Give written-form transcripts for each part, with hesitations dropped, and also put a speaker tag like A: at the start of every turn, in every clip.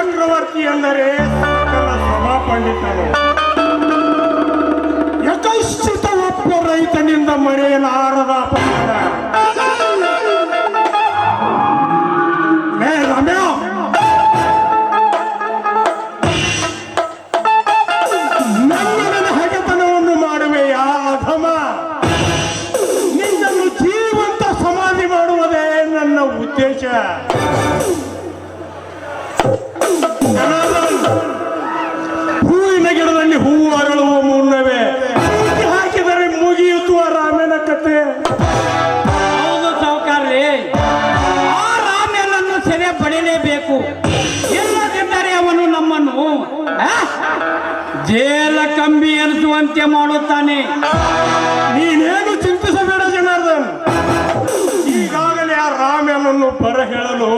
A: ಚಕ್ರವರ್ತಿ ಎಂದರೆ ಸಕಲ ಸಭಾಪಂಡಿತರು. ಯಥೈಶ್ಚಿತ ಒಬ್ಬ ರೈತನಿಂದ ಮರೆಯಲಾರದ ಅಪರಾಧ. ನನ್ನ ಹಗೆತನವನ್ನು ಮಾಡುವೆಯಾ ಅಧಮ? ನಿನ್ನನ್ನು ಜೀವಂತ ಸಮಾಧಿ ಮಾಡುವುದೇ ನನ್ನ ಉದ್ದೇಶ. ಹೂವಿನ ಗಿಡದಲ್ಲಿ ಹೂವು ಅರಳುವ ಮುನ್ನವೇ ಹಾಕಿದರೆ ಮುಗಿಯುತ್ತುವ ರಾಮನ ಕತೆ.
B: ಹೌದು ಸಾವುಕಾರ್ರಿ, ಆ ರಾಮನನ್ನು ಸೆರೆ ಪಡೆಯಲೇಬೇಕು. ಇಲ್ಲದಿದ್ದರೆ ಅವನು ನಮ್ಮನ್ನು ಜೇಲ ಕಂಬಿ ಎನಿಸುವಂತೆ ಮಾಡುತ್ತಾನೆ.
A: ನೀನೇನು ಚಿಂತಿಸಬೇಡ ಜನಾರ್ದನ್. ಈಗಾಗಲೇ ಆ ರಾಮನನ್ನು ಬರ ಹೇಳಲು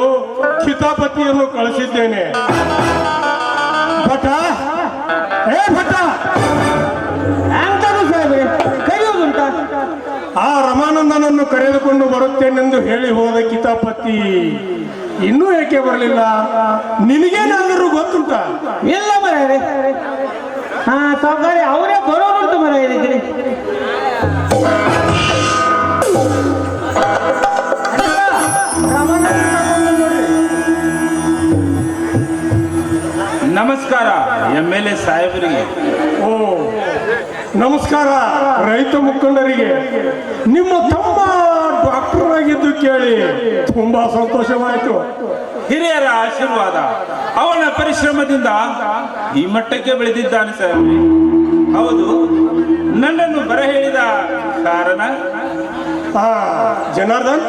A: ಕಿತಾಪತಿಯನ್ನು ಕಳಿಸಿದ್ದೇನೆ. ಭಟ, ಏ ಭಟ,
B: ಅಂತರೂ ಸಾಹೇಬ್ರೆ ಕರೆಯುವುದುಂಟ?
A: ಆ ರಮಾನಂದನನ್ನು ಕರೆದುಕೊಂಡು ಬರುತ್ತೇನೆಂದು ಹೇಳಿ ಹೋದ ಕಿತಾಪತಿ ಇನ್ನೂ ಏಕೆ ಬರಲಿಲ್ಲ? ನಿನಗೇನಾದರೂ ಗೊತ್ತುಂಟ?
B: ಇಲ್ಲ ಮರ. ಹಾ ಸಾವುಕಾರಿ, ಅವರೇ ಬರೋರುಂಟು ಮರ. ಇದಕ್ಕೆ
C: ನಮಸ್ಕಾರ MLA ಸಾಹೇಬರಿಗೆ.
A: ಓ ನಮಸ್ಕಾರ ರೈತ ಮುಖಂಡರಿಗೆ. ನಿಮ್ಮ ತಮ್ಮ ಡಾಕ್ಟರ್ ಆಗಿದ್ದು ಕೇಳಿ ತುಂಬಾ ಸಂತೋಷವಾಯಿತು.
C: ಹಿರಿಯರ ಆಶೀರ್ವಾದ, ಅವನ ಪರಿಶ್ರಮದಿಂದ ಈ ಮಟ್ಟಕ್ಕೆ ಬೆಳೆದಿದ್ದಾನೆ ಸಾಹೇಬ್ರೆ. ಹೌದು, ನನ್ನನ್ನು ಬರ ಹೇಳಿದ ಕಾರಣ?
A: ಜನಾರ್ದನ್,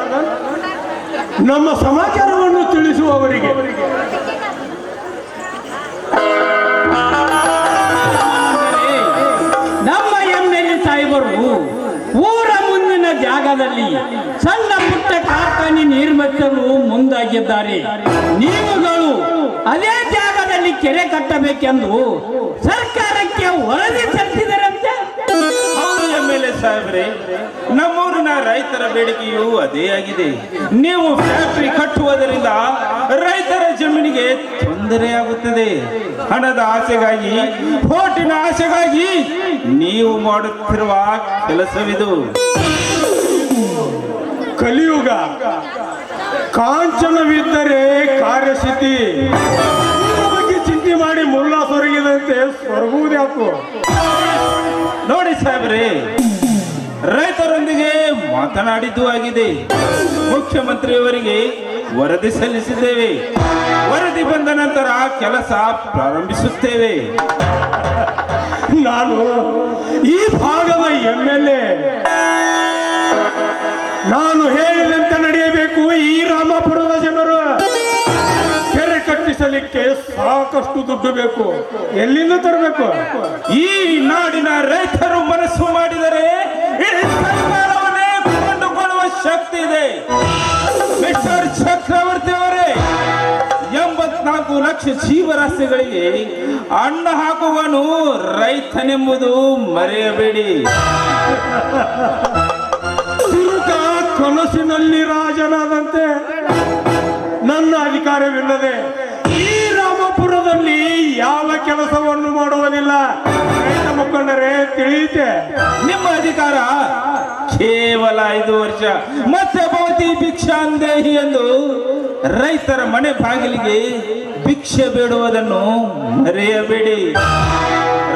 A: ನಮ್ಮ ಸಮಾಚಾರವನ್ನು ತಿಳಿಸುವವರಿಗೆ
B: ನಮ್ಮ MLA ಸಾಹೇಬರು ಊರ ಮುಂದಿನ ಜಾಗದಲ್ಲಿ ಸಣ್ಣ ಪುಟ್ಟ ಕಾರ್ಖಾನೆ ನಿರ್ಮಿಸಲು ಮುಂದಾಗಿದ್ದಾರೆ. ನೀವುಗಳು ಅದೇ ಜಾಗದಲ್ಲಿ ಕೆರೆ ಕಟ್ಟಬೇಕೆಂದು ಸರ್ಕಾರಕ್ಕೆ ವರದಿ ಸಲ್ಲಿಸಿದರಂತೆ.
C: ಹೌದು MLA ಸಾಹೇಬ್ರೆ, ನಮ್ಮೂರಿನ ರೈತರ ಬೇಡಿಕೆಯೂ ಅದೇ ಆಗಿದೆ. ನೀವು ಫ್ಯಾಕ್ಟರಿ ಕಟ್ಟುವುದರಿಂದ ರೈತರ ಜಮೀನಿಗೆ ತೊಂದರೆಯಾಗುತ್ತದೆ. ಹಣದ ಆಸೆಗಾಗಿ, ಓಟಿನ ಆಸೆಗಾಗಿ ನೀವು ಮಾಡುತ್ತಿರುವ ಕೆಲಸವಿದು.
A: ಕಲಿಯುಗ. ಕಾಂಚನವಿದ್ದರೆ ಕಾರ್ಯಸಿದ್ಧಿ. ಬಗ್ಗೆ ಚಿಂತೆ ಮಾಡಿ ಮುಲ್ಲ ಸೊರಗಿದಂತೆ ಸೊರಗುವುದ್ಯಾಕು?
C: ನೋಡಿ ಸಾಹೇಬ್ರೆ, ರೈತರೊಂದಿಗೆ ಮಾತನಾಡಿದ್ದು ಆಗಿದೆ. ಮುಖ್ಯಮಂತ್ರಿಯವರಿಗೆ ವರದಿ ಸಲ್ಲಿಸಿದ್ದೇವೆ. ವರದಿ ಬಂದ ನಂತರ ಕೆಲಸ ಪ್ರಾರಂಭಿಸುತ್ತೇವೆ.
A: ನಾನು ಈ ಭಾಗದ MLA. ನಾನು ಹೇಳಿದಂತೆ ನಡೆಯಬೇಕು. ಈ ರಾಮಪುರದ ಜನರು ಕೆರೆ ಕಟ್ಟಿಸಲಿಕ್ಕೆ ಸಾಕಷ್ಟು ದುಡ್ಡು ಬೇಕು. ಎಲ್ಲಿಂದ ತರಬೇಕು?
C: ಈ ನಾಡಿನ ರೈತರು ಮನಸ್ಸು ಮಾಡಿದರೆ ಇಡೀ ಸರ್ಕಾರವನ್ನೇ ಕೊಂಡುಕೊಳ್ಳುವ ಶಕ್ತಿ ಇದೆ. ಮಿಸ್ಟರ್ ಚಕ್ರವರ್ತಿ ಅವರೇ, 84 ಲಕ್ಷ ಜೀವರಾಶಿಗಳಿಗೆ ಅನ್ನ ಹಾಕುವನು ರೈತನೆಂಬುದು ಮರೆಯಬೇಡಿ.
A: ತಿರುಗ ಕನಸಿನಲ್ಲಿ ರಾಜನಾದಂತೆ ನನ್ನ ಅಧಿಕಾರವಿಲ್ಲದೆ ಈ ರಾಮಪುರದಲ್ಲಿ ಯಾವ ಕೆಲಸವನ್ನು ಮಾಡುವುದಿಲ್ಲ. ರೈತ ಮುಖಂಡರೇ ತಿಳಿಯುತ್ತೆ.
C: ನಿಮ್ಮ ಅಧಿಕಾರ ಕೇವಲ 5 ವರ್ಷ. ಮತ್ತೆ ಭವತಿ ಭಿಕ್ಷಾಂದೇಹಿ ಎಂದು ರೈತರ ಮನೆ ಬಾಗಿಲಿಗೆ ಭಿಕ್ಷೆ ಬೇಡುವುದನ್ನು ಮರೆಯಬೇಡಿ.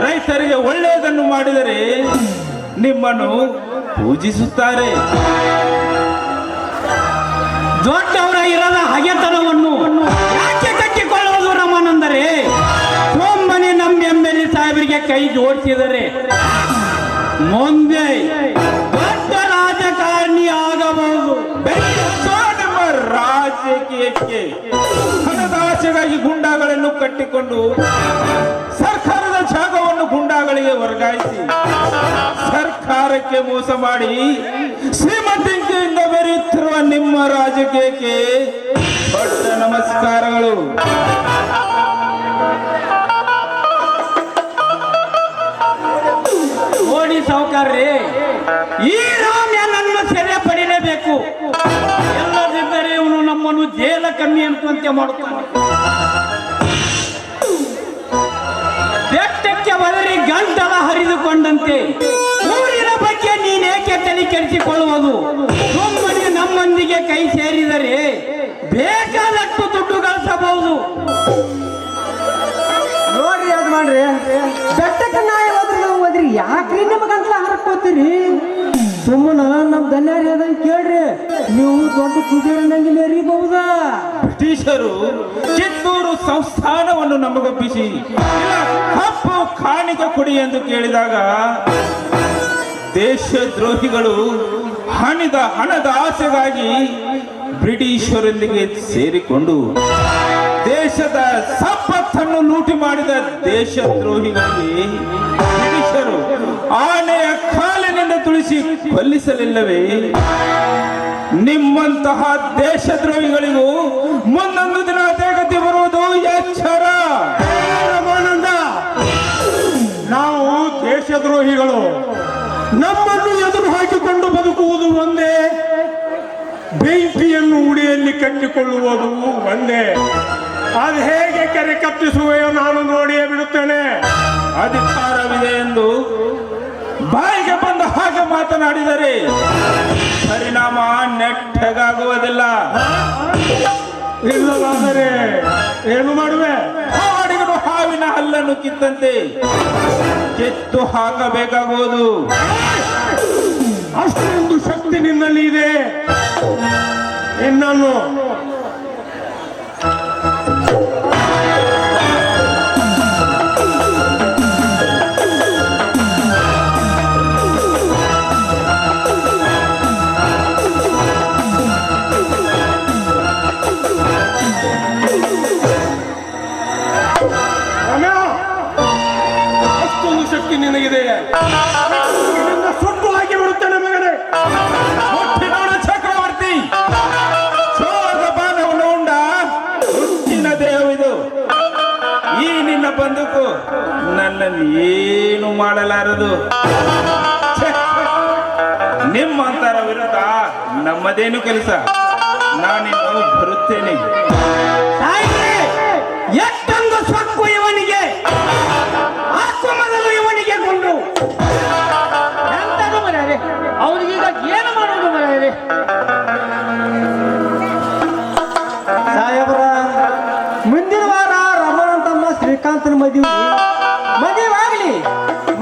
C: ರೈತರಿಗೆ ಒಳ್ಳೆಯದನ್ನು ಮಾಡಿದರೆ ನಿಮ್ಮನ್ನು ಪೂಜಿಸುತ್ತಾರೆ.
B: ದೊಡ್ಡವರ ಇರದ ಹಗೆತನವನ್ನು ಯಾಕೆ ಕಟ್ಟಿಕೊಳ್ಳುವುದು ರಮಾನಂದರೆ? ಒಮ್ಮನೆ ನಮ್ಮ MLA ಸಾಹೇಬರಿಗೆ ಕೈ ಜೋಡಿಸಿದರೆ ಮುಂದೆ ದೊಡ್ಡ ರಾಜಕಾರಣಿ ಆಗಬಹುದು.
C: ನಿಮ್ಮ ರಾಜಕೀಯಕ್ಕೆ ಹಣದ ಆಸೆಗಾಗಿ ಗುಂಡಾಗಳನ್ನು ಕಟ್ಟಿಕೊಂಡು ಸರ್ಕಾರದ ಜಾಗವನ್ನು ಗುಂಡಾಗಳಿಗೆ ವರ್ಗಾಯಿಸಿ ಸರ್ಕಾರಕ್ಕೆ ಮೋಸ ಮಾಡಿ ಶ್ರೀಮಂತಿಕೆಯಿಂದ ಬೆರೆಯುತ್ತಿರುವ ನಿಮ್ಮ ರಾಜಕೀಯಕ್ಕೆ ದೊಡ್ಡ ನಮಸ್ಕಾರಗಳು.
B: ನೋಡಿ ಸಾವುಕಾರ್ರಿ, ಈ ರಾಮ್ಯನನ್ನು ಸೆರೆ ಪಡೆಯಲೇಬೇಕು. ಎಲ್ಲದಿದ್ದರೆ ಇವನು ನಮ್ಮನ್ನು ಜೇಲ ಕಮ್ಮಿ ಅಂತಂತೆ ಮಾಡುತ್ತಾನೆ. ಗಂಟಲ ಹರಿದುಕೊಂಡಂತೆ ಊರಿನ ಬಗ್ಗೆ ನೀನೇಕೆ ತಲೆ ಕೆಡಿಸಿಕೊಳ್ಳುವುದು? ಸುಮ್ಮನೆ ನಮ್ಮೊಂದಿಗೆ ಕೈ ಸೇರಿದರೆ ಬೇಕಾದಷ್ಟು ದುಡ್ಡು ಗಳಿಸಬಹುದು.
D: ನೋಡ್ರಿ ಅದ್ ಮಾಡ್ರಿ ಬೆಟ್ಟಕ್ಕೆ ನಾಯಿ ಹೋದ್ರಿ ನಾವು ಹೋದ್ರಿ ಯಾಕ್ರಿ ನಿಮಗಂತಲ ಹರಕೋತೀರಿ? ಸುಮ್ಮನ ನಮ್ ದನ್ಯಾರಿ ಅದಂಗ ಕೇಳ್ರಿ, ನೀವು ದೊಡ್ಡ ಕುದುರೆ ನಂಗೆ ಮೆರಿಬಹುದಾ?
C: ಬ್ರಿಟಿಷರು ಕಿತ್ತೂರು ಸಂಸ್ಥಾನವನ್ನು ನಮಗೊಪ್ಪಿಸಿ ಇಲ್ಲ ಕಪ್ಪು ಕಾಣಿಕೆ ಕೊಡಿ ಎಂದು ಕೇಳಿದಾಗ ದೇಶದ್ರೋಹಿಗಳು ಹಣದ ಆಸೆಗಾಗಿ ಬ್ರಿಟಿಷರೊಂದಿಗೆ ಸೇರಿಕೊಂಡು ದೇಶದ ಸಂಪತ್ತನ್ನು ಲೂಟಿ ಮಾಡಿದ ದೇಶದ್ರೋಹಿಗಳಿಗೆ ಬ್ರಿಟಿಷರು ಆನೆಯ ಕಾಲಿನಿಂದ ತುಳಿಸಿ ಕೊಲ್ಲಿಸಲಿಲ್ಲವೇ? ನಿಮ್ಮಂತಹ ದೇಶದ್ರೋಹಿಗಳಿಗೂ ಮುಂದೊಂದು ದಿನ ಅದೇ ಗತಿ ಬರುವುದು ಎಚ್ಚರ.
A: ರಮಾನಂದ, ನಾವು ದೇಶದ್ರೋಹಿಗಳು. ನಮ್ಮನ್ನು ಎದುರು ಹಾಕಿಕೊಂಡು ಬದುಕುವುದು ಒಂದೇ, ಬೆಂಕಿಯನ್ನು ಉಡಿಯಲ್ಲಿ ಕಟ್ಟಿಕೊಳ್ಳುವುದು ಒಂದೇ. ಅದು ಹೇಗೆ ಕೆರೆ ಕತ್ತಿಸುವೆಯೋ ನಾನು ನೋಡಿಯೇ ಬಿಡುತ್ತೇನೆ.
C: ಅಧಿಕಾರವಿದೆ ಎಂದು ಬಾಯಿಗೆ ಬಂದ ಹಾಗೆ ಮಾತನಾಡಿದರೆ ಪರಿಣಾಮ ನೆಟ್ಟಗಾಗುವುದಿಲ್ಲ.
A: ಇಲ್ಲವಾದರೆ ಏನು ಮಾಡುವೆ?
C: ಹಾಡಿಗರು ಹಾವಿನ ಹಲ್ಲನ್ನು ಕಿತ್ತಂತೆ ಕಿತ್ತು ಹಾಕಬೇಕಾಗುವುದು.
A: ಅಷ್ಟೊಂದು ಶಕ್ತಿ ನಿನ್ನಲ್ಲಿ ಇದೆ. ಇನ್ನನ್ನು ರಮ್ಯಾ, ಅಷ್ಟೊಂದು ಶಕ್ತಿ ನಿನಗಿದೆ. ನಿನ್ನ ಸುಟ್ಟು ಹಾಕಿ ಬಿಡುತ್ತೇನೆ ಮಗನೇ.
C: ಮುಟ್ಟಿನೋಡ ಚಕ್ರವರ್ತಿ ಚೋರದ ಬಾಣವನ್ನು ಉಂಡ ಹುಟ್ಟಿನ ದೇಹವಿದು. ಈ ನಿನ್ನ ಬಂದೂಕು ನನ್ನನ್ನು ಏನು ಮಾಡಲಾರದು. ಛೆ! ನಿಮ್ಮಂತರ ವಿರುದ್ಧ ನಮ್ಮದೇನು ಕೆಲಸ? ನಾನಿನ್ನು ಬರುತ್ತೇನೆ.
B: ಎಷ್ಟೊಂದು ಸೊಕ್ಕು ಇವನಿಗೆ! ಹಾಕು ಮೊದಲು ಇವನಿಗೆ ಕೊಂಡು ಎಂತದು ಮರ್ಯಾದೆ? ಅವ್ರಿಗೀಗ ಏನು ಮಾಡೋದು ಮರ್ಯಾದೆ?
D: ಸಾಹೇಬ್ರ, ಮುಂದಿನ ವಾರ ರಮಣನ್ ತಮ್ಮ ಶ್ರೀಕಾಂತನ ಮದುವೆ ಆಗ್ಲಿ.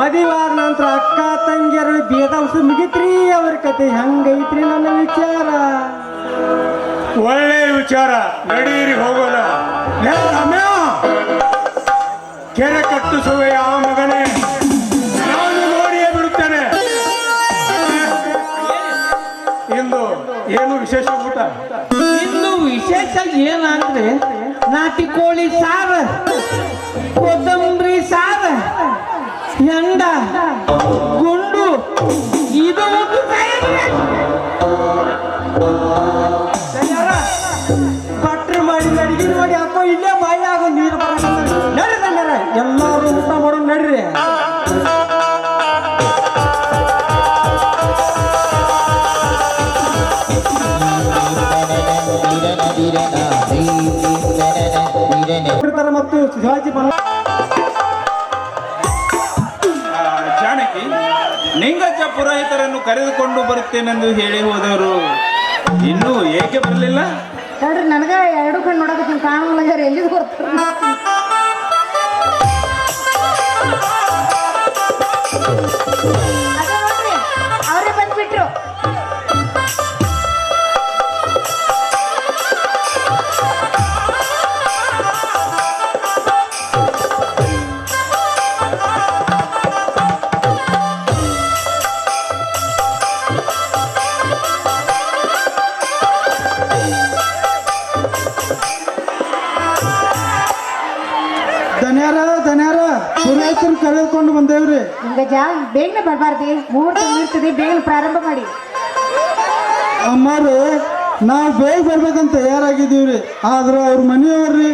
D: ಮದುವೆ ಆದ ನಂತರ ಅಕ್ಕ ತಂಗಿಯರ ಭೇದ ಮುಗಿತ್ರಿ. ಅವ್ರ ಕತೆ ಹೆಂಗೈತ್ರಿ ನನ್ನ ವಿಚಾರ?
A: ಒಳ್ಳೆಯ ವಿಚಾರ. ನಡೀರಿ ಹೋಗೋಣ. ಲೇ ರಮ್ಯಾ, ಕೆರೆ ಕಟ್ಟಿಸುವೆ ಆ ಮಗನೇ, ನಾನು ನೋಡಿಯೇ ಬಿಡುತ್ತೇನೆ. ಇಂದು ಏನು ವಿಶೇಷ ಊಟ?
B: ಇನ್ನು ವಿಶೇಷ ಏನಂದ್ರೆ ನಾಟಿ ಕೋಳಿ ಸಾರ, ಕೊತ್ತಂಬರಿ ಸಾರ, ಹೆಂಡ, ಗುಂಡು, ಇದು ಒಂದು
D: ಭಟ್ರು ಮಾಡಿದ ಅಡಿಗೆ ನೋಡಿ ಯಾಕೋ ಇಲ್ಲೇ ಬಾಯಿ ಆಗೋ ನೀರು ನಡ್ರಿ ಎಲ್ಲರೂ ಊಟ ಮಾಡೋ ನಡ್ರಿ. ಮತ್ತು ಶಿವಾಜಿ
C: ಜಾನಕಿ, ನಿಂಗಜ್ಜ ಪುರೋಹಿತರನ್ನು ಕರೆದುಕೊಂಡು ಬರುತ್ತೇನೆಂದು ಹೇಳಿ ಹೋದವರು ಇನ್ನೂ ಏಕೆ ಬರಲಿಲ್ಲ?
E: ನೋಡ್ರಿ ನನಗ ಎರಡು ಕಣ್ಣು ನೋಡಕತ್ತೀನಿ, ಕಾಣಲ್ಲ. ಎಲ್ಲಿಗೆ ಬರ್ತಾರೆ? ಅದೇ ನೋಡ್ರಿ, ಅವರೇ ಬಂದ್ಬಿಟ್ರು.
D: ಧನ್ಯಾರ ಪುರೋಹಿತರು ಕರೆದುಕೊಂಡು ಬಂದೇವ್ರಿ.
E: ಹಿಂಗಜ್ಜ, ಬೇಗನೆ ಬರಬಾರ್ದಿ. ಮುಹೂರ್ತ ಇರ್ತದೆ, ಬೇಗನೆ ಪ್ರಾರಂಭ ಮಾಡಿ.
D: ಅಮ್ಮಾರು, ನಾವು ಬೇಗ ಬರ್ಬೇಕಂತ ತಯಾರಾಗಿದ್ದೀವ್ರಿ. ಆದ್ರೆ ಅವ್ರ ಮನೆಯವ್ರಿ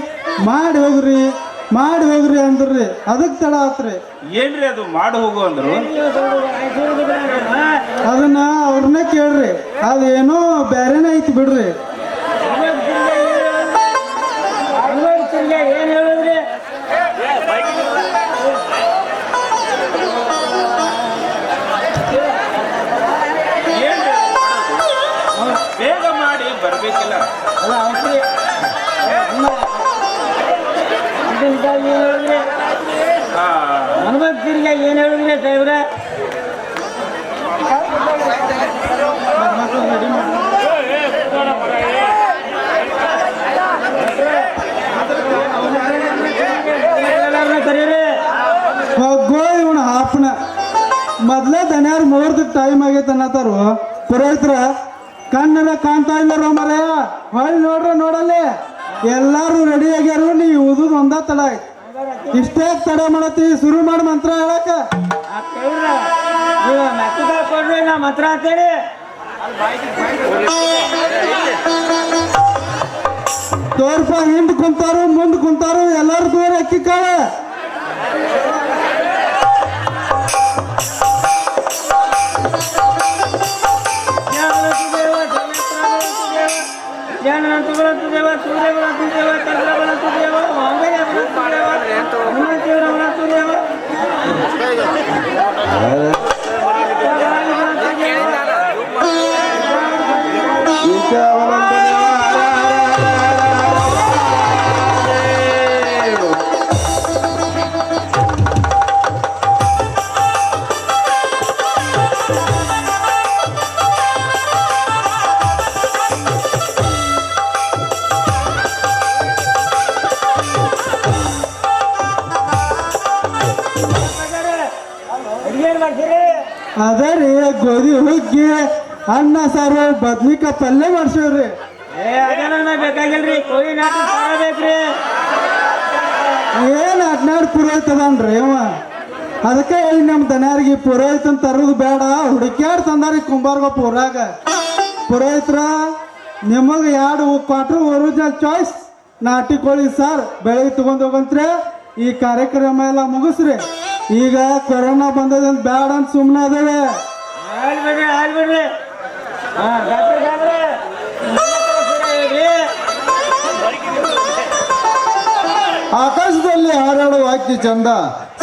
D: ಮಾಡಿ ಹೋಗ್ರಿ ಅಂದ್ರಿ. ಅದಕ್ಕೆ ತಡ ಆತ್ರಿ.
C: ಏನ್ರಿ ಅದು ಮಾಡಿ ಹೋಗು ಅಂದ್ರು?
D: ಅದನ್ನ ಅವ್ರನ್ನೇ ಕೇಳ್ರಿ. ಅದೇನೋ ಬೇರೆನೇ ಐತಿ ಬಿಡ್ರಿ.
B: ಏನ್ ಹೇಳಿದ್ರಿ? ಏನ್ ಹೇಳಿದ್ರಿ
C: ಆ,
B: ಹನುಮಂತರಿಗೆ ಏನ್ ಹೇಳಿದ್ರಿ ಸಾಹೇಬ್ರ? ಕರೀರಿ.
D: ಹೋಗೋ ಇವನ ಹಾಪನ ಮೊದ್ಲೇ ದನ್ಯಾರ ಮುಹೂರ್ತಕ್ಕೆ ಟೈಮ್ ಆಗೈತೆ ಅನ್ನತಾರು ಪುರೋಹಿತ್ರ ಕಣ್ಣರ ಕಾಣ್ತಾ ಇಲ್ಲ ಮರಯ ಹೊಳ್ಳಿ ನೋಡ್ರ ನೋಡಲ್ಲಿ ಎಲ್ಲಾರು ರೆಡಿ ಆಗ್ಯಾರು ನೀವು ಉದುದ್ ಒಂದ ತಡ ಆಯ್ತು. ಇಷ್ಟೇ ತಡ ಮಾಡತ್ತಿ ಶುರು ಮಾಡಿ ಮಂತ್ರ ಹೇಳಕ
B: ಆ ಸಾಹೇಬ್ರ, ನೀವು ಮೆತ್ತಗ ಕೊಡ್ರಿ ನಾ ಮಂತ್ರ ಅಂತೇಳಿ.
D: ತೋರ್ಪ ಹಿಂದ್ ಕುಂತಾರು ಮುಂದ್ ಕುಂತಾರು ಎಲ್ಲಾರು ದೂರ ಅಕ್ಕಿ ಕಾಳ
B: ಜ್ಞಾನವಂತುಗಳಂತೂ ದೇವ, ಸೂರ್ಯಗಳಂತೂ ದೇವ, ಚಂದ್ರಗಳಂತೂ ದೇವ, ಮಂಗಯ್ಯಗಳಂತೂ ದೇವ, ಹನುಮಂತೇವರವರಂತೂ ದೇವ. ಅಡಿಗೆ ಮಾಡ್ತೀರಿ?
D: ಅದೇ ರೀ ಗೋಧಿ ಹುಗ್ಗಿ ಅನ್ನ ಸಾರು ಬದ್ನಿಕಾಯಿ ಪಲ್ಯ ಮಾಡ್ಸೇವ್ರಿ.
B: ಅದನ್ನ ಬೇಕಾಗಿಲ್ರಿ, ಕೋಳಿ ನಾಟಿ ಸಾರ ಬೇಕ್ರಿ.
D: ಏನ್ 14 ಪುರೋಹಿತ ಅದಾನ್ರಿ ಅವ ಅದಕ್ಕೆ ಹೇಳಿ ನಮ್ಮ ದನ್ಯಾರಿಗೆ ಪುರೋಹಿತನ್ ತರೋದು ಬೇಡ ಹುಡುಕ್ಯಾಡ್ ತಂದಾರಿ ಕುಂಬಾರ್ಗೊಪ್ಪ ಊರಾಗ. ಪುರೋಹಿತ್ರ ನಿಮಗೆ 2 ಕ್ವಾರ್ಟರ್ ಒರಿಜಿನಲ್ ಚಾಯ್ಸ್ ನಾಟಿ ಕೋಳಿ ಸಾರ್ ಬೆಳಗ್ಗೆ ತಗೊಂಡ್ ಹೋಗಂತ್ರೆ ಈ ಕಾರ್ಯಕ್ರಮ ಎಲ್ಲ ಮುಗಿಸ್ರಿ. ಈಗ ಕೊರೋನಾ ಬಂದದಂತ ಬೇಡ ಅಂತ ಸುಮ್ಮನೆ ಅದೇವೆ.
B: ಆಗ್ಬಿಡ್ರಿ ಆಗ್ಬಿಡ್ರಿ. ಹಾ ಡಾಕ್ಟರ್ ಸಾಹೇಬ್ರೆ,
F: ಆಕಾಶದಲ್ಲಿ ಹಾರಾಡುವ ಹಕ್ಕಿ ಚಂದ,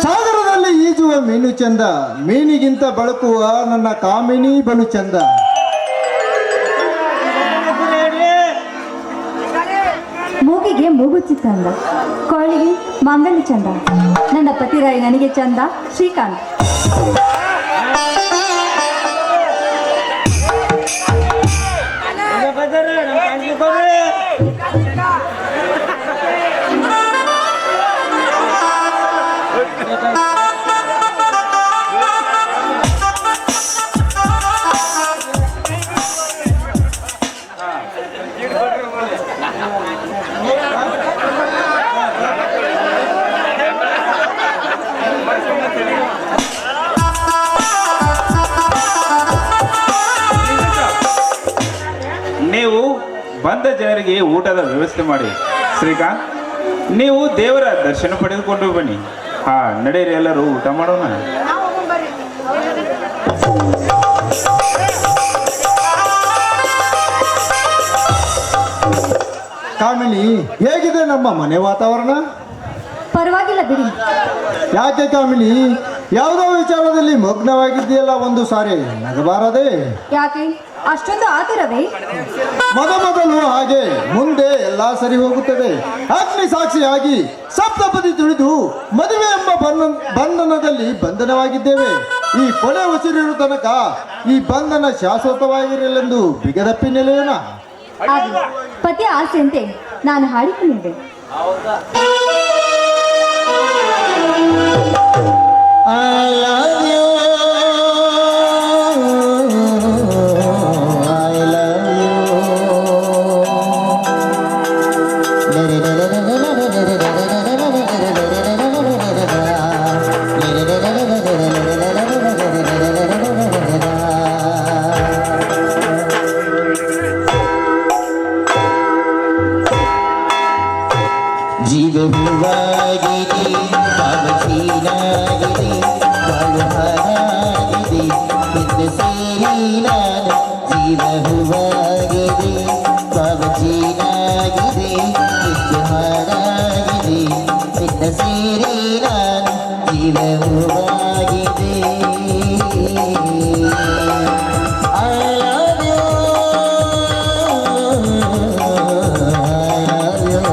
F: ಸಾಗರದಲ್ಲಿ ಈಜುವ ಮೀನು ಚಂದ, ಮೀನಿಗಿಂತ ಬಳಕುವ ನನ್ನ ಕಾಮಿನಿ ಬಲು ಚಂದ.
E: ಮೂಗಿಗೆ ಮೂಗುಚ್ಚಿ ಚಂದ, ಕೋಳಿಗೆ ಮಾಂಗಲ್ಯ ಚಂದ, ನನ್ನ ಪತಿರಾಯ ನನಗೆ ಚಂದ ಶ್ರೀಕಾಂತ್.
C: ನೀವು ಬಂದ ಜನರಿಗೆ ಊಟದ ವ್ಯವಸ್ಥೆ ಮಾಡಿ. ಶ್ರೀಕಾಂತ್, ನೀವು ದೇವರ ದರ್ಶನ ಪಡೆದುಕೊಂಡು ಬನ್ನಿ. ಹಾ ನಡೆಯಿರಿ, ಎಲ್ಲರೂ ಊಟ ಮಾಡೋಣ.
F: ಕಾಮಿನಿ, ಹೇಗಿದೆ ನಮ್ಮ ಮನೆ ವಾತಾವರಣ?
E: ಪರವಾಗಿಲ್ಲ ಬಿಡಿ.
F: ಯಾಕೆ ಕಾಮಿನಿ, ಯಾವುದೋ ವಿಚಾರದಲ್ಲಿ ಮಗ್ನವಾಗಿದೆಯಲ್ಲ, ಒಂದು ಸಾರಿ ನಗಬಾರದೆ?
E: ಯಾಕೆ ಅಷ್ಟೊಂದು ಆತುರವೇ?
F: ಮೊದಲು ಹಾಗೆ, ಮುಂದೆ ಎಲ್ಲ ಸರಿ ಹೋಗುತ್ತದೆ. ಅಗ್ನಿ ಸಾಕ್ಷಿಯಾಗಿ ಸಪ್ತಪದಿ ತುಳಿದು ಮದುವೆ ಎಂಬ ಬಂಧನದಲ್ಲಿ ಬಂಧನವಾಗಿದ್ದೇವೆ. ಈ ಕೊನೆ ಉಸಿರಿರುವ ತನಕ ಈ ಬಂಧನ ಶಾಶ್ವತವಾಗಿರಲೆಂದು ಬಿಗದಪ್ಪಿ ನೆಲೆಯೋಣ.
E: ಆಗಲಿ, ಪತಿಯ ಆಸೆಯಂತೆ ನಾನು ಹಾಡಿಕೊಂಡಿದ್ದೆ.
F: I love you. I love ಜೀವವಾಗಿದೆ ಪಾವಚೀನಾಗಿದೆ ಬಾಳು ಹಾರಾಗಿದೆ ನಿನ್ನ ಸೇರಿ ನಾನು ಜೀವವಾಗಿದೆ ಪಾವಚೀನಾಗಿದೆ ನಿನ್ನ ಹಾರಾಗಿದೆ ನಿನ್ನ ಸೇರಿ ನಾನು ಜೀವವಾಗಿದೆ. I love you. I love you.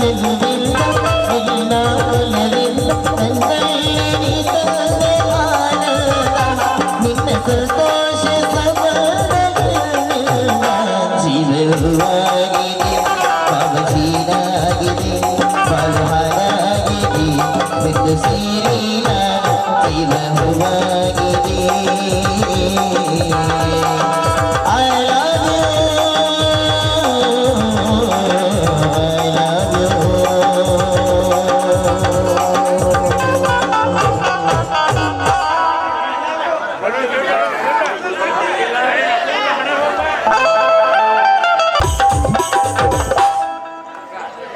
G: ಚೆಲುವಿಲ್ಲ ನಿನ್ನ ಒಲವಿಲ್ಲ ನನ್ನಲ್ಲಿ ನೀ ತಂದೆ ಆನಂದ ನಿನ್ನ ಸಂತೋಷ ಸಮಾನಗಳಿಲ್ಲ ಜೀವವಾಗಿದೆ ಬಾಬಜೀನಾಗಿದೆ ಬಾಲಹಾರಾಗಿದೆ ಬಿದ್ದು ಸೀರಿನ ಜೀವವಾಗಿದೆ I love you, I love you.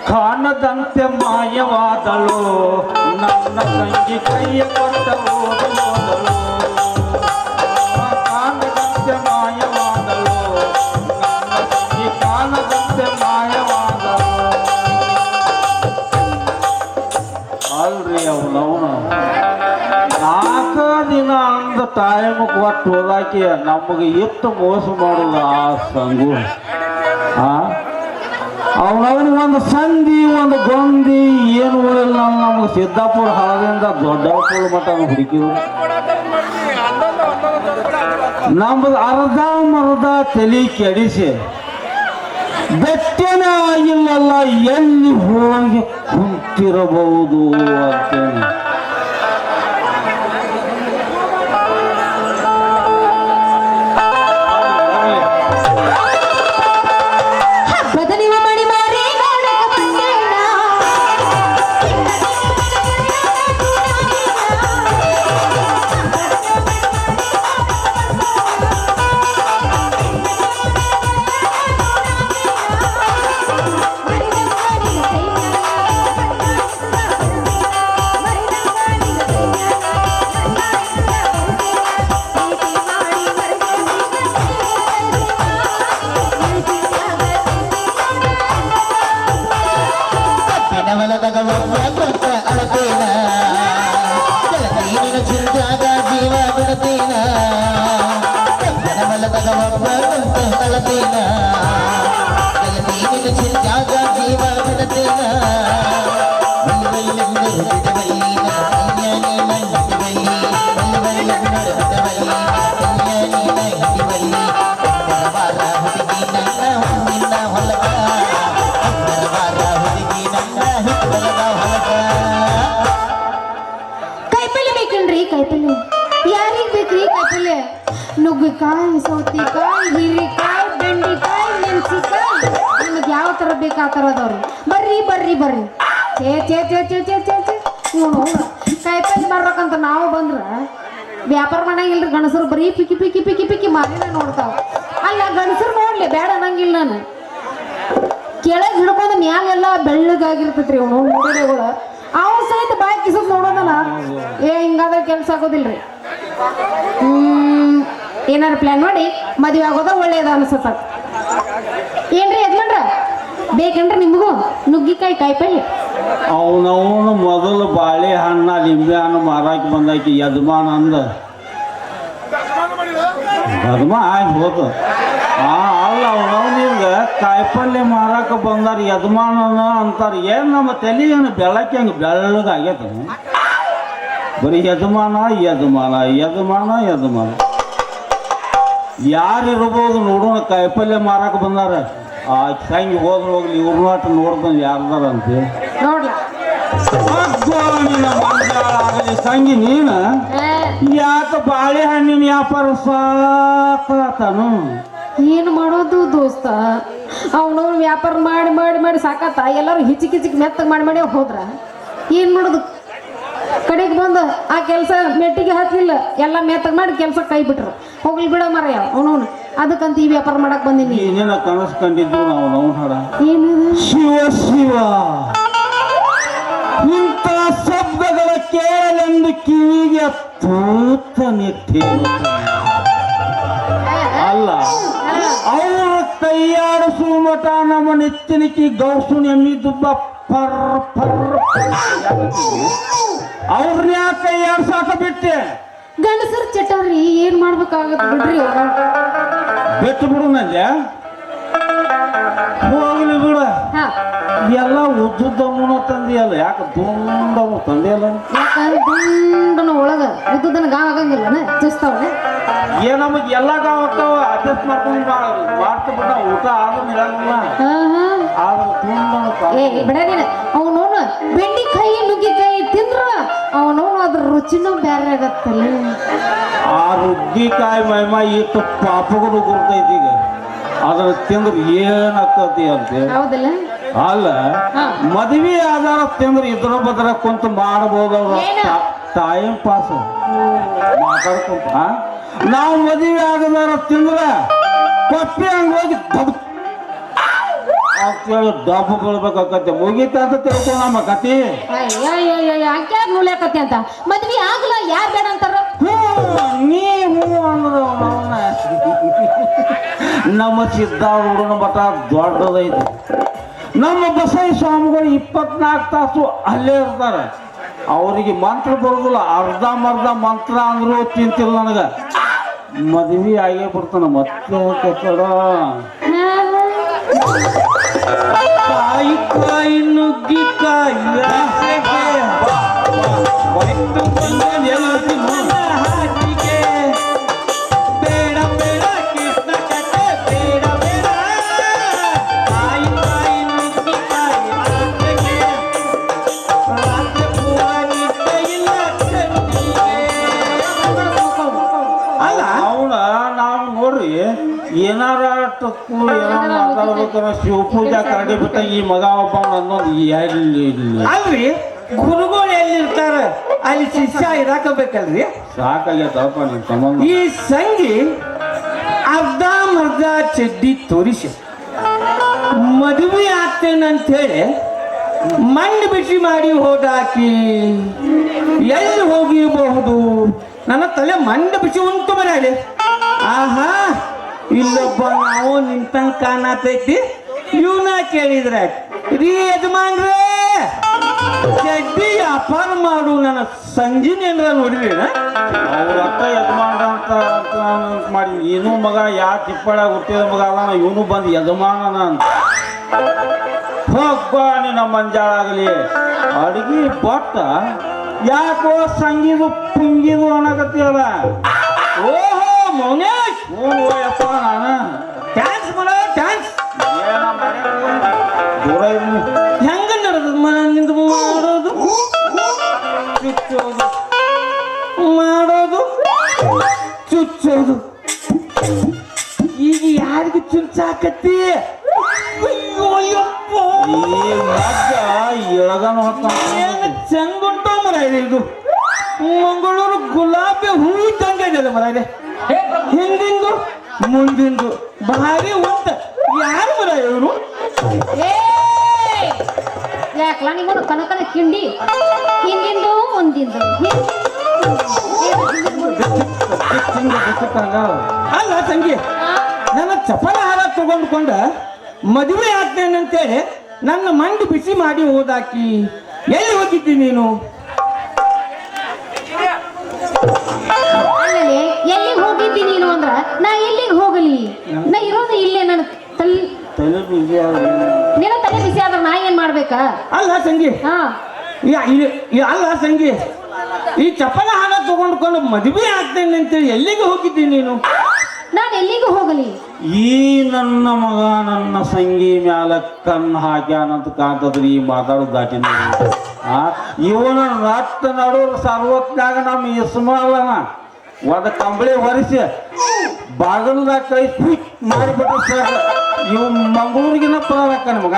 B: ಕಾಣದಂತೆ ಮಾಯವಾದಳು ನನ್ನ ತಂಗಿ ಕೈಯ ಕೊಟ್ಟ ಹೋದಳು ಕಾಣದಂತೆ ಮಾಯವಾದಳು ನನ್ನ ತಂಗಿ ಕಾಣದಂತೆ ಮಾಯವಾದಳು ಅಲ್ರಿ ಅವನವನು 4 ದಿನ ಅಂದ ಟೈಮ್ ಕೊಟ್ಟು ಹೋದಾಕಿ ನಮಗೆ ಎಷ್ಟು ಮೋಸ ಮಾಡೋದು ಆ ಸಂಗು ಅವನವನಿಗೆ ಒಂದು ಸಂಧಿ ಒಂದು ಗೊಂದಿ ಏನು ಉಳಿಲ್ಲ ನಮಗೆ ಸಿದ್ದಾಪುರ ಹಾಳದಿಂದ ದೊಡ್ಡಪುರ ಮಠ ಹುಡುಕಿದ್ರು ನಮ್ಮದು ಅರ್ಧ ಮರ್ಧ ತಲೆ ಕೆಡಿಸಿ ಬೆಟ್ಟನೇ ಆಗಿಲ್ಲಲ್ಲ ಎಲ್ಲಿ ಹೋಗಿ ಕುಂತಿರಬಹುದು ಅಂತೇಳಿ
E: ಯಾರಿಗೆ ಬೇಕ್ರಿ ಕಾಯಿಪಲ್ಯ ನುಗ್ಗಿಕಾಯಿ ಸೌತೆಕಾಯಿ ಹೀರೆಕಾಯಿ ಬೆಂಡೆಕಾಯಿ ಮೆಣಸಿಕಾಯಿ ನಿಮಗೆ ಯಾವ ಥರ ಬೇಕು ಆ ಥರ ಅದಾವ್ರಿ ಬರ್ರಿ ಬರ್ರಿ ಬರ್ರಿ ಚೇ ಚೇ ಚೇ ಚೇ ಚೇ ಚೇ ಚೇ ಕಾಯಿಪಲ್ಯ ಮಾರ್ಬೇಕಂತ ನಾವು ಬಂದ್ರೆ ವ್ಯಾಪಾರ ಮಾಡಂಗಿಲ್ರಿ ಗಣಸರು ಬರೀ ಪಿಕ್ಕಿ ಪಿಕ್ಕಿ ಪಿಕ್ಕಿ ಪಿಕ್ಕಿ ಮಾರಿನ ನೋಡ್ತಾವ ಅಲ್ಲ ಗಣಸರು ನೋಡ್ಲಿ ಬೇಡ ಅನ್ನಂಗಿಲ್ಲ ನಾನು ಕೆಳಗೆ ಹಿಡ್ಕೊಂಡು ಮ್ಯಾಲೆಲ್ಲ ಬೆಳ್ಳಗಾಗಿರ್ತೈತ್ರಿ ಅವನು ಮುಡಿಗಳು ಅವ್ನು ಸಹಿತ ಬಾಯಿ ಕಿಸದ್ ನೋಡೋದಲ್ಲ ಹಿಂಗಾದ್ರೆ ಕೆಲಸ ಆಗೋದಿಲ್ರಿ ಏನಾರ ಪ್ಲಾನ್ ಮಾಡಿ ಮದುವೆ ಆಗೋದ ಒಳ್ಳೇದ ಅನ್ಸತ್ತ ಏನ್ರಿ ಯಜಮಾನ್ರ ಬೇಕೇನ್ರಿ ನಿಮಗೂ ನುಗ್ಗಿಕಾಯಿ ಕಾಯಿಪಲ್ಯ
B: ಅವನವನು ಮೊದಲು ಬಾಳೆಹಣ್ಣ ಲಿಂಬೆ ಹಣ್ಣು ಮಾರಾಕಿ ಬಂದಾಕಿ ಯಜಮಾನ ಅಂದ ಯಜಮಾನ ಆಗಿ ಹೋದ ಅಲ್ಲ ಅವನವನಿಗೆ ಕಾಯಿಪಲ್ಯ ಮಾರಾಕ ಬಂದಾರ ಯಜಮಾನನ ಅಂತಾರೆ ಏನು ನಮ್ಮ ತಲೆ ಏನು ಬೆಳಕ್ಕೆ ಹಂಗೆ ಬೆಳ್ಳಗಾಗ್ಯದ ಬರೀ ಯಜಮಾನ ಯಜಮಾನ ಯಜಮಾನ ಯಜಮಾನ ಯಾರಿರ್ಬೋದು ನೋಡೋಣ ಕಾಯಿಪಲ್ಯ ಮಾರಾಕ ಬಂದಾರ ಆ ಸಂಗಿ ಹೋದ್ರೆ ಹೋಗ್ಲಿ ಇವ್ರ ನಾಟ ನೋಡ್ದಂಗೆ ಯಾರ್ದಾರ ಅಂತ
E: ನೋಡ್ಲ
B: ಆಗಲಿ ಸಂಗಿ ನೀನು ಯಾಕೆ ಬಾಳೆಹಣ್ಣಿನ ವ್ಯಾಪಾರ ಸಾಕಾತನು
E: ಏನು ಮಾಡೋದು ದೋಸ್ತ ಅವನವ್ರು ವ್ಯಾಪಾರ ಮಾಡಿ ಮಾಡಿ ಮಾಡಿ ಸಾಕತ್ತ ಎಲ್ಲರೂ ಹಿಚಿಕ್ ಹಿಚಿಕ್ ಮೆತ್ತಗೆ ಮಾಡಿ ಮಾಡಿ ಹೋದ್ರ ಏನು ಮಾಡೋದು ಕಡೆಗೆ ಬಂದು ಆ ಕೆಲಸ ಮೆಟ್ಟಿಗೆ ಹಚ್ಚಲಿಲ್ಲ ಎಲ್ಲ ಮೆತ್ತಗೆ ಮಾಡಿ ಕೆಲಸ ಕೈ ಬಿಟ್ರು ಹೋಗ್ಲಿ ಬಿಡೋ ಮರ ಅವನವನು ಅದಕ್ಕಂತ ಈ ವ್ಯಾಪಾರ ಮಾಡಕ್ ಬಂದೀನಿ
B: ಏನೇನ ಕನಸು ಕಂಡಿದ್ದು ನಾವು ನಾವು ಹಾಡ
E: ಏನಿದೆ
B: ಶಿವ ಶಿವ ಇಂಥ ಶಬ್ದಗಳ ಕೇಳಲೆಂದು ಕಿವಿಗೆ ತೂತ ನಿಟ್ಟೇನು ಅಲ್ಲ ಅವರ ಕೈಯಾಡಿಸುವ ಮಠ ನಮ್ಮ ನೆಚ್ಚಿನಕಿ ಗೌಸು ಎಮ್ಮಿದುಬ್ಬ ಪರ್ ಪರ್ ಅವ್ರನ್ನ ಯಾಕೆ ಕೈಯಾಡ್ಸಾಕ ಬಿಟ್ಟೆ
E: ಗಂಡಸರ ಚಟರಿ ಏನ್ ಮಾಡ್ಬೇಕಾಗತ್ತೆ ಬಿಡ್ರಿ
B: ಬಿಟ್ಟು ಬಿಡು ನಂದೆ ಹೋಗ್ಲಿ ಬಿಡ
E: ಹಾ
B: ಎಲ್ಲ ಉದ್ದುದ್ದಮ್ಮನ ತಂದಿಯಲ್ಲ ಯಾಕೆ ದುಂಡಮ್ಮ ತಂದಿಯಲ್ಲ
E: ಯಾಕಂದ್ರೆ ದುಂಡನ ಒಳಗ ಉದ್ದದನ ಗಾವ್ ಆಗಂಗಿಲ್ಲ ಚುಸ್ತಾವಳೆ
B: ಏ ನಮಗೆ ಎಲ್ಲ ಗಾವಕ್ಕವ ಅಡ್ಜಸ್ಟ್ ಮಾಡ್ಕೊಂಡು ಮಾಡ್ತಾ ಬಿಟ್ಟ ಊಟ ಆದ್ರೂ ಇರಂಗಿಲ್ಲ ಆದ್ರೆ ದುಂಡನ
E: ಏ ಬಿಡದೇನ ಅವನವನು ಬೆಂಡಿಕಾಯಿ ನುಗ್ಗಿಕಾಯಿ ತಿಂದ್ರ ಅವನವನು ಅದ್ರ ರುಚಿನೂ ಬೇರೆ ಆಗತ್ತಲ್ಲ
B: ಆ ರುಗ್ಗಿಕಾಯಿ ಮೈಮ ಇತ್ತು ಪಾಪಗಳು ಗುರ್ತೈತಿ ಈಗ ಅದ್ರ ತಿಂದ್ರೆ ಏನಾಗ್ತತಿ ಅಂತ
E: ಹೌದಲ್ಲ
B: ಅಲ್ಲ ಮದ್ವಿ ಆಧಾರ ತಿಂದ್ರೆ ಇದ್ರ ಬದ್ರ ಕುಂತ ಮಾಡಬಹುದು
E: ಏನು?
B: ಟೈಮ್ ಪಾಸ್ ಮಾತಾಡ್ಕೊಂತ ನಾವು ಮದುವೆ ಆಗದಾರ ತಿಂದ್ರ ಕೊಪ್ಪಿ ಹಂಗ ಹೋಗಿ ದಬ್ ಅಂತೇಳಿ ಡಬ್ಬ ಬೀಳ್ಬೇಕಾಕತ್ತೆ ಮುಗೀತ ಅಂತ ತಿಳ್ಕೊ ನಮ್ಮ ಕತಿ
E: ಯಾಕೆ ನೋಡ್ಯಾಕತಿ ಅಂತ ಮದ್ವಿ ಆಗಲ್ಲ ಯಾರ್ ಬೇಡ ಅಂತಾರ
B: ನೀ ಹೂ ಅಂದ್ರ ನಮ್ಮ ಸಿದ್ಧಾರೂಢನ ಮಠ ದೊಡ್ಡದೈತಿ ನಮ್ಮ ಬಸೈ ಸ್ವಾಮಿಗಳು 24 ತಾಸು ಅಲ್ಲೇ ಇರ್ತಾರೆ ಅವರಿಗೆ ಮಂತ್ರ ಬರೋದಿಲ್ಲ ಅರ್ಧಂಬರ್ಧ ಮಂತ್ರ ಅಂದ್ರೂ ಚಿಂತಿಲ್ಲ ನನಗ ಮದ್ವಿ ಆಗೇ ಬಿಡ್ತಾನ ಮತ್ತೆ ಕಚ್ಚಡ ಕಾಯಿ ಕಾಯಿ ನುಗ್ಗಿ ಕಾಯಿ ಬೇಡ ಬೇಡ ಕೃಷ್ಣ ಕಟ್ಟೆ ಬೇಡ ಬೇಡ ಕಾಯಿ ಕಾಯಿ ನುಗ್ಗಿ ಕಾಯಿ ರಾತ್ರಿ ಪೂರ ನಿದ್ದೆ ಇಲ್ಲ ಅಲ್ಲ ಅವನ ನಾವು ನೋಡ್ರಿ ಏನಾರ ಟಕ್ಕು ಏನೋ ಮಾತಾಡ್ಬೇಕಾರ ಶಿವಪೂಜಾ ಕರಡಿ ಬಿಟ್ಟ ಈ ಮಗ ಒಬ್ಬ ಅನ್ನೋದು ಎಲ್ಲಿ
D: ಅಲ್ರಿ ಗುರುಗಳು ಎಲ್ಲಿರ್ತಾರ ಅಲ್ಲಿ ಶಿಷ್ಯ ಇರಾಕಬೇಕಲ್ರಿ
B: ಸಾಕಾಗ್ಯದಪ್ಪ ನಿನ್ ಸಂಬಂಧ
D: ಈ ಸಂಗಿ ಅರ್ಧ ಮರ್ಧ ಚಡ್ಡಿ ತೋರಿಸಿ ಮದುವೆ ಆಗ್ತೇನಂತ ಹೇಳಿ ಮಣ್ಣು ಬಿಸಿ ಮಾಡಿ ಹೋದಾಕಿ ಎಲ್ಲಿ ಹೋಗಿರಬಹುದು ನನ್ನ ತಲೆ ಮಣ್ಣು ಬಿಸಿ ಉಂಟು ಬರಲಿ ಆಹಾ ಇಲ್ಲೊಬ್ಬ ನಾವು ನಿಂತಂಗ್ ಕಾಣತೈತಿ ಇವನ ಕೇಳಿದ್ರೆ ರೀ ಯಜಮಾನ್ರೇ ಚಡ್ಡಿ ವ್ಯಾಪಾರ ಮಾಡು ನನ್ನ ಸಂಜಿನ ಏನಾರ ನೋಡಿರಿ
B: ಅವ್ರ ಅಕ್ಕ ಯಜಮಾನ ಅಂತ ಮಾಡಿ ನೀನು ಮಗ ಯಾ ತಿಪ್ಪಳ ಹುಟ್ಟಿದ ಮಗ ಅಲ್ಲ ಇವನು ಬಂದು ಯಜಮಾನನ ಅಂತ ಹೋಗ್ಬಾ ನಿನ್ನ ಮಂಜಾಳಾಗಲಿ ಅಡಿಗೆ ಬೊಟ್ಟ ಯಾಕೋ ಸಂಗಿದು ಪುಂಗಿದು ಅನ್ನಕತ್ತಿಯಲ್ಲ
D: ಓಹೋ ಮೌನೇಶ್
B: ಓಯಪ್ಪ ನಾನು
D: ಡ್ಯಾನ್ಸ್ ಮಾಡೋ ಡ್ಯಾನ್ಸ್
B: ದೂರ ಇರ್ಲಿ
D: ಹೆಂಗ ನಡೆದ ನಿಂದು ಮಾಡೋದು ಚುಚ್ಚೋದು ಮಾಡೋದು ಚುಚ್ಚೋದು ಈಗ ಯಾರಿಗೆ ಚುಚ್ಚಾಕತ್ತಿ ಅಯ್ಯೋ ಅಯ್ಯಪ್ಪ
B: ಈ ಮಗ್ಗ ಎಳಗನ
D: ಏನು ಚಂಗುಂಟು ಮರ ಇದು ಮಂಗಳೂರು ಗುಲಾಬಿ ಹೂ ಇದ್ದಂಗೆ ಇದೆ ಮರ ಇದೆ ಹಿಂದಿಂದು ಮುಂದಿಂದು ಭಾರಿ ಉಂಟ ಯಾರು ಮರ ಇವರು
E: ಯಾಕಲ್ಲ ನಿಮ್ಮನ್ನು ಕನಕನ ಕಿಂಡಿ ಹಿಂದಿಂದು ಮುಂದಿಂದು
D: ಅಲ್ಲ ತಂಗಿ ನನ್ನ ಚಪಲ ಹಾರ ತಗೊಂಡ್ಕೊಂಡ ಮದುವೆ ಆಗ್ತೇನೆ ಅಂತೇಳಿ ನನ್ನ ಮಂಡಿ ಬಿಸಿ ಮಾಡಿ ಹೋದಾಕಿ ಎಲ್ಲಿ ಹೋಗಿದ್ದಿ ನೀನು
E: ಆಮೇಲೆ ಎಲ್ಲಿಗೆ ಹೋಗಿದ್ದಿ ನೀನು ಅಂದ್ರ ನಾ ಎಲ್ಲಿಗೆ ಹೋಗಲಿ ನಾ ಇರೋದು ಇಲ್ಲೇ ನನ್ನ ತಲೆ
B: ತಲೆ ಬಿಸಿ ಆದ್ರೆ
E: ನಿನ್ನ ತಲೆ ಬಿಸಿ ಆದ್ರ ನಾ ಏನ್ ಮಾಡ್ಬೇಕಾ
D: ಅಲ್ಲ ಸಂಗಿ
E: ಹಾ
D: ಅಲ್ಲ ಸಂಗಿ ಈ ಚಪಲ ಹಾರ ತಗೊಂಡ್ಕೊಂಡು ಮದುವೆ ಆಗ್ತೇನೆ ಅಂತೇಳಿ ಎಲ್ಲಿಗೆ ಹೋಗಿದ್ದಿ ನೀನು
E: ನಾನು ಎಲ್ಲಿಗೂ ಹೋಗಲಿ
B: ಈ ನನ್ನ ಮಗ ನನ್ನ ಸಂಗಿ ಮ್ಯಾಲ ಕಣ್ಣು ಹಾಕ್ಯಾನಂತ ಕಾಣ್ತದ್ರಿ ಈ ಮಾತಾಡೋದು ದಾಟಿ ಇವನ ರಕ್ತ ನಡುವ ಸರ್ವತ್ನಾಗ ನಮ್ಮ ಇಸ್ಮಾಲನ ಒಂದು ಕಂಬಳಿ ಹೊರಿಸಿ ಬಾಗಲದಾಗ ಕೈ ಕ್ವಿಕ್ ಮಾಡಿಬಿಟ್ಟು ಸರ್ ಇವ್ ಮಂಗಳೂರಿಗಿನ ಪರಕ್ಕನ ಮಗ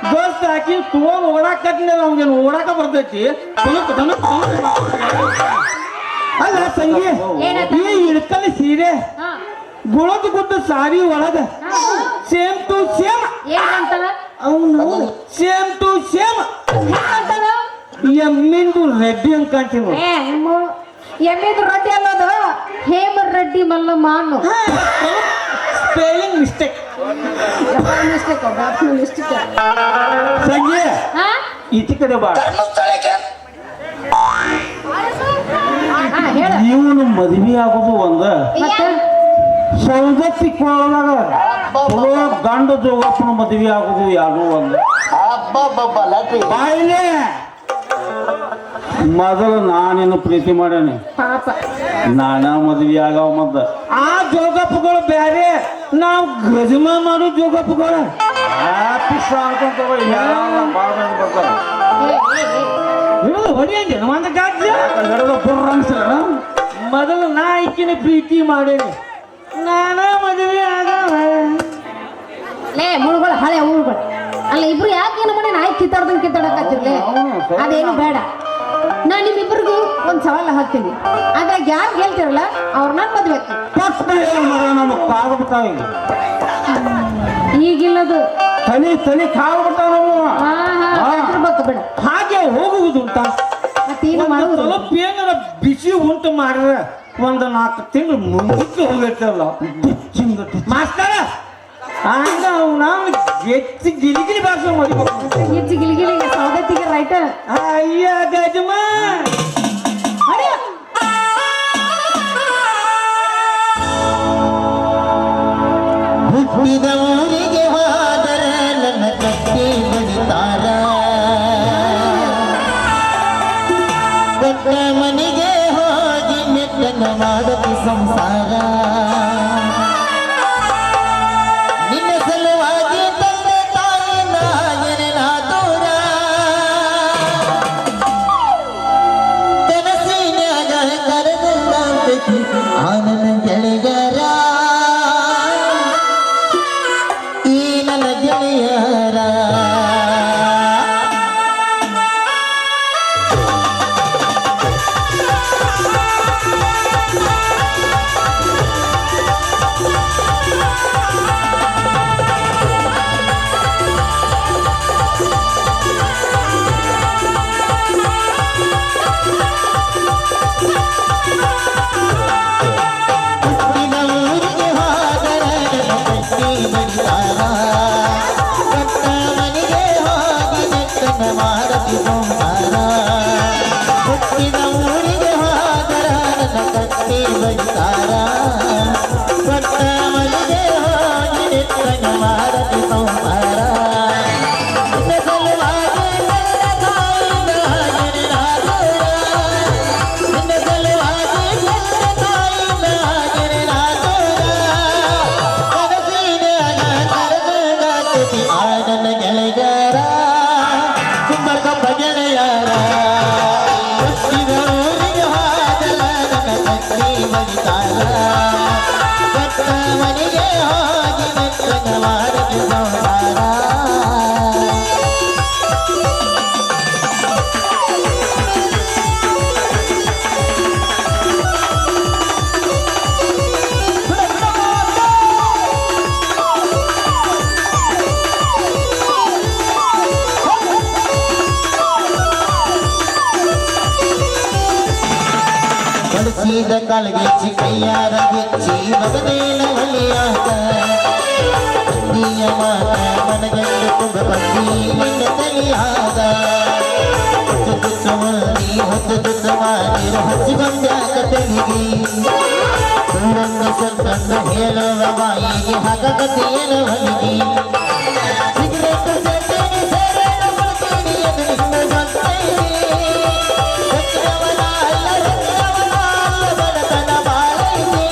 D: ದೋಸ್ತ ಹಾಕಿ ತಗೊಂಡ್ ಓಡಾಕತ್ತಿನ ಅವ್ನಿಗೆ ಓಡಾಕ ಬರ್ತೈತಿ ತುಣುಕ್ ತುಣುಕ್ ತುಣುಕ್. ಅಲ್ಲ ಸಂಗಿ ಈ ಇಳ್ಕಲ್ಲಿ ಸೀರೆ
E: ಹಾ
D: ಗುಳದ ಗುಡ್ಡ ಸಾರಿ ಒಳಗ ಸೇಮ್ ಟು ಸೇಮ್
E: ಏನಂತಾರ
D: ಅವನು ಸೇಮ್ ಟು ಸೇಮ್
E: ಹೆಂಗಂತಾರ
D: ಎಮ್ಮಿಂದು ರೆಡ್ಡಿ ಅಂತ ಕಾಣ್ತೀನಿ
E: ಎಮ್ಮಿದು ರಡ್ಡಿ ಅನ್ನೋದು ಹೇಮರ್ ರೆಡ್ಡಿ ಮಲ್ಲಮ್ಮ ಅನ್ನು
D: ಸ್ಪೆಲ್ಲಿಂಗ್ ಮಿಸ್ಟೇಕ್
E: ಮಿಸ್ಟೇಕ್
B: ಸಂಗಿ
E: ಹಾ
B: ಈಚೆ ಕಡೆ ಬಾ
E: ಹಾ ಹೇಳ
B: ಇವನು ಮದುವೆ ಆಗೋದು ಒಂದ
E: ಮತ್ತೆ
B: ಸೌದತ್ತಿ ಕೊಳದಾಗ ಚಲೋ ಗಂಡ ಜೋಗಪ್ಪನ ಮದುವೆ ಆಗುದು ಯಾರು ಒಂದು
G: ಅಬ್ಬಬ್ಬಬ್ಬ ಲಟ್ರಿ
B: ಬಾಯಿಲೆ ಮೊದಲು ನಾನೇನು ಪ್ರೀತಿ ಮಾಡೇನಿ
E: ಪಾಪ
B: ನಾನ ಮದುವೆ ಆಗವ ಮದ್ದ ಆ ಜೋಗಪ್ಪಗಳು ಬೇರೆ ನಾವು ಗಜಮ ಮಾಡೋ ಜೋಗಪ್ಪಗಳು ಹ್ಯಾಪಿ ಅನ್ಕೊಂತ ಬರ್ತಾರೆ ಹೊಡಿಯಂಗೆ ಒಂದು ಗಾಜ್ಯ ಬುರ್ರ ಅನ್ಸಲ್ಲ ಮೊದಲು ನಾ ಈಕಿನ ಪ್ರೀತಿ ಮಾಡೇನಿ ನಾನ ಮದುವೆ ಆಗವ
E: ಲೇ ಮುಳುಗಳು ಹಳೆ ಮುಳುಗಳು ಅಲ್ಲ ಇಬ್ರು ಯಾಕೆ ಏನು ಮಾಡಿ ನಾಯಿ ಕಿತ್ತಾಡ್ದಂಗೆ ಕಿತ್ತಾಡಕತ್ತಿರ್ಲಿ ಅದೇನು ಬೇಡ ನಾ ನಿಮ್ಮಿಬ್ಬರಿಗೂ ಒಂದು ಸವಾಲು ಹಾಕ್ತೀನಿ ಅದ್ರಾಗ ಯಾರು ಗೆಲ್ತಿರಲ್ಲ ಅವ್ರನ್ನ ಮದ್ವೆ
B: ನಮ್ಮ ಕಾಗ್ಬಿಟ್ಟಾವ ಈಗ
E: ಈಗಿಲ್ಲದು
B: ತಲೆ ಕಾಗ್ಬಿಟ್ಟಾವ
E: ನಾವು ಬೇಡ
B: ಹಾಗೆ ಹೋಗುವುದುಂಟ
E: ಮತ್ತೇನು ಮಾಡುವುದು
B: ಸ್ವಲ್ಪ ಏನಾರ ಬಿಸಿ ಉಂಟು ಮಾಡಿದ್ರೆ ಒಂದು 4 ತಿಂಗಳು ಮುಂದಕ್ಕೆ ಹೋಗಿರ್ತಲ್ಲ ಮಾಸ್ತರ ಹಂಗ ನಾವು ಎತ್ತಿ ಗಿಲಿಗಿಲಿ ಭಾಷೆ ಮಾಡಿಬೇಕು
E: ಹೆಚ್ಚು ಗಿಲಿಗಿಲಿಗೆ ಸೌದತ್ತಿಗೆ ರೈಟ
B: ಅಯ್ಯ ಗಜಮ
G: ಹುಟ್ಟಿದ ಊರಿಗೆ ಹೋದರೆ ನನ್ನ ಕಟ್ಟಿ ಬಡಿತಾರ ಕೊಟ್ಟ ಮನೆಗೆ ಹೋಗಿ ಮೆಟ್ಟನ ಮಾಡತಿ ಸಂಸಾರ ನಿನ್ನ ಸಲುವಾಗಿ ತಂದೆ ತಾಯಿ ನಾಯನ ದೂರ ಕನಸಿನ್ಯಾಗ ಕರೆದಲ್ಲ ಆನನ ಗೆಳೆಯರ ಈ ನನ್ನ ಗೆಳೆಯರ ಹುಟ್ಟಿದ ಊರಿಗೆ ಹೋದರ ನನ್ನ ಕಟ್ಟಿ ಬಡಿತಾರ ಕೊಟ್ಟ ಮನೆಗೆ ಹೋಗಿ ನೆಟ್ಟನ ಮಾಡತಿ ಸಂಸಾರ ನಿನ್ನ ಸಲುವಾಗಿ ನನ್ನ ತಾಯಿನ ಗೆಳೆಯರಾದರ ನಿನ್ನ ಸಲುವಾಗಿ ನನ್ನ ತಾಯಿನ ಗೆಳೆಯರಾದರ ಕನಸಿನ್ಯಾಗ ಕರೆದಾಗತಿ ಆನನ ಗೆಳೆಯರ ಸುಂದರ ಗೆಳೆಯರ ಹುಟ್ಟಿದ ಊರಿಗೆ ಹೋದರ ನನ್ನ ಕಟ್ಟಿ ಬಡಿತಾರ ಕೊಟ್ಟ ಮನೆಗೆ ಹೋಗಿ ನೆಟ್ಟನ ಮಾಡತಿ ಸಂಸಾರ ಬಡಿಸಿದ ಕಾಲ್ಗೆಚ್ಚಿ ಕೈಯಾರ ಬೆಚ್ಚಿ ಮಗನೇನ ಹೊಲಿಯಾಗ ಬಂದಿಯ ಮಾತ ಮನಗಂಡು ತುಂಬ ಬಂದಿ ನಿನ್ನ ತಲೆಯಾಗ ತುತ್ತು ಮಂದಿ ಹೊತ್ತು ಮಾಡಿರು ಹಚ್ಚಿ ಬಂದ್ಯಾಕ ತೆಲಿಗಿ ಸುರಂಗ ಸತ್ತನ್ನು ಹೇಳುವ ಬಾಯಿಗೆ ಹಾಕಕತೆಯನ ಹೊಲಿಗಿ ಸಿಗರೇಟು ಸೇರ್ತೀನಿ ಸೇರೇನ ಕೊಡ್ತೀನಿ ಅದು ನಿನ್ನ ಗೊತ್ತೈತಿ ಹೊತ್ತಿನವನ ಅಲ್ಲ ಹೊತ್ತಿನವನ ಅಲ್ಲ ಬಡತನ ಬಾಳೈತಿ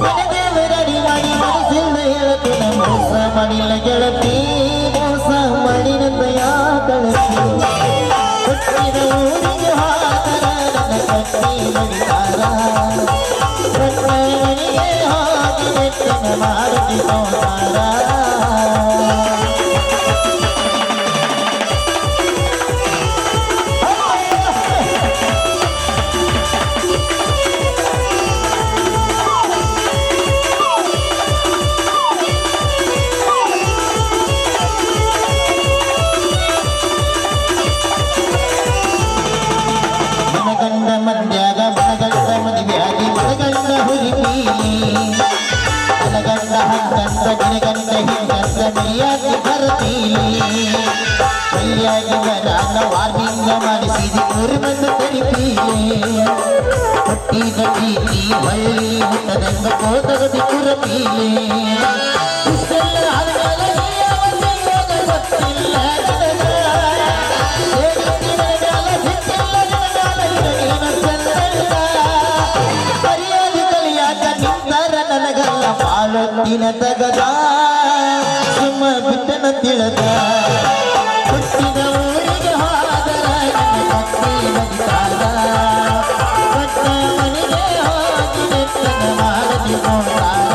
G: ಮನೆದೇವರಡಿ ಮಾಡಿ ಮನಸ್ಸಿಲ್ಲ ಹೇಳತಿನ ಮೋಸ ಮಾಡಿಲ್ಲ ಗೆಳತಿ ಮೋಸ ಮಾಡಿನಂತ ಯಾಕಳತಿ ಹುಟ್ಟಿದ ಊರಿಗೆ ಹೋದರ ನನ್ನ ಕಟ್ಟಿ ಬಡಿತಾರ ಕೊಟ್ಟ ಮನೆಗೆ ಹೋಗಿ ನೆಟ್ಟನ ಮಾಡತಿ ಸಂಸಾರ ಮನಗಂಡ ಮದ್ಯಾಗ ಮನಗಂಡ ಮದುವೆಯಾಗಿ ಮನಗಂಡ ಹುರಿಪೀಲಿ ಮನಗಂಡ ಹಂಗಂಡ ಗಿನಗಂಡ ಹಿಂಗಂಡ ಮೈಯಾಗಿ ಬರ್ತೀಲಿ ಮೈಯಾಗಿ ವರಾನ ವಾರ್ನಿಂಗ ಮಾಡಿಸಿದಿ 3 ಮಂದಿ ಕರಿಪೀಲಿ ಹುಟ್ಟಿದ ಪ್ರೀತಿ ಹಳ್ಳಿ ಹುಟ್ಟದಂಗ ಕೋತಗದಿ ಕುರಪೀಲೆ ಇಷ್ಟೆಲ್ಲ ಆದ್ಮೇಲೆ ನೀ ಅವತ್ತಿಂದಾಗ ಗೊತ್ತಿಲ್ಲ ನನಗ. ಹೇಳಿದ್ದಿ ನನಗಾಲ ಸಿಕ್ಕಿಲ್ಲ ನನಗಾಲ ನಿನಗೇನ ಚಂದಲ್ಲ. ಮರ್ಯಾದೆ ಕಲಿಯಾಕ ನಿಂತರ ನನಗಲ್ಲ ಬಾಳೊತ್ತಿನ ತಗದ ಸುಮ್ಮ ಬಿಟ್ಟನ ತಿಳಿದ. ಹುಟ್ಟಿದ ಊರಿಗೆ ಹೋದರ ನನ್ನ ಕತ್ತಿ ಬದಿತಾದ. ಕೊಟ್ಟ ಮನೆಗೆ ಹೋಗಿ ನೆಟ್ಟನ ಮಾಡದಿ ನೋಡ್ತಾರ.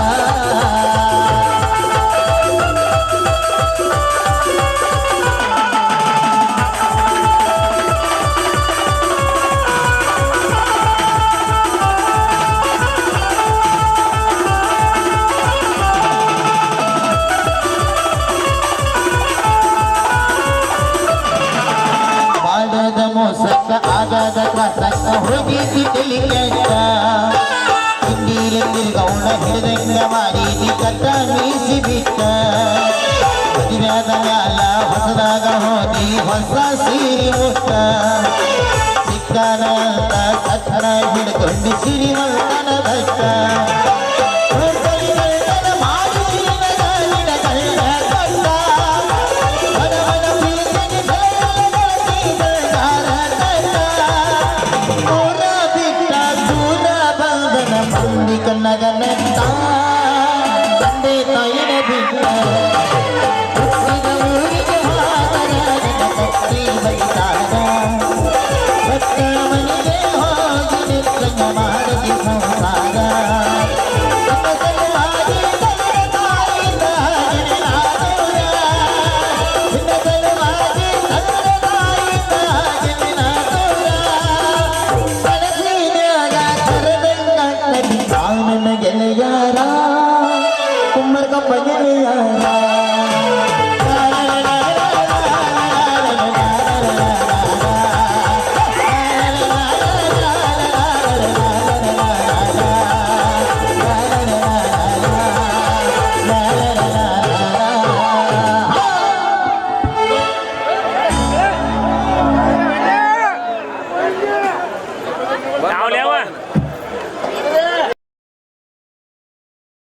G: ಮಾಡದ ಮೋಸಕ್ಕ ಆಗದ ತ್ರಾಸಕ್ಕ ಹೋಗಿದ್ದಿ ತಿಳಿಕೆಟ್ಟ. ಹಿಂದಿಲಿ ತಿರ್ಗೌಣ ಹಿಡಿದಂಗ ಮಾಡಿದಿ ಕಟ್ಟ ಮೀಸಿ ಬಿಟ್ಟ. ಮದುವೆಯಾದ ಮ್ಯಾಲ ಹೊಸದಾಗ ಹೋದಿ ಹೊಸ ಸೀರಿ ಮುಟ್ಟ. ಸಿಕ್ಕನ ಅಂತ ಕಟ್ಟನ ಹಿಡ್ಕೊಂಡು ಸಿರಿ ಮಲ್ಕನ ಬಟ್ಟ. ಕನ್ನಗನಂತ ತಂದೆ ತಾಯಿನ ಬಿಟ್ಟ. ಹುಟ್ಟಿದ ಊರಿಗೆ ಹೋದರ ನನ್ನ ಕತ್ತಿ ಬೈತಾರ. ಕೊಟ್ಟ ಮನೆಗೆ ಹೋಗಿ ನಿತ್ಯ ಮಾಡದಿ ಸಂಸಾರ. ನನ್ನ ಸಲುವಾಗಿ ತಂದೆ ತಾಯಿಯಿಂದ ಜನಿನಾದವ್ರ. ನಿನ್ನ ಸಲುವಾಗಿ ತಂದೆ ತಾಯಿಯಿಂದ ಜನಿನಾದವ್ರ. ಮನಸ್ಸಿನ್ಯಾಗ ಕರೆದಂಗ ನನ್ನ ಗೆಳೆಯಾರ ಕುಮ್ಮರ್ಕಪ್ಪ ಗೆಳೆಯಾರ.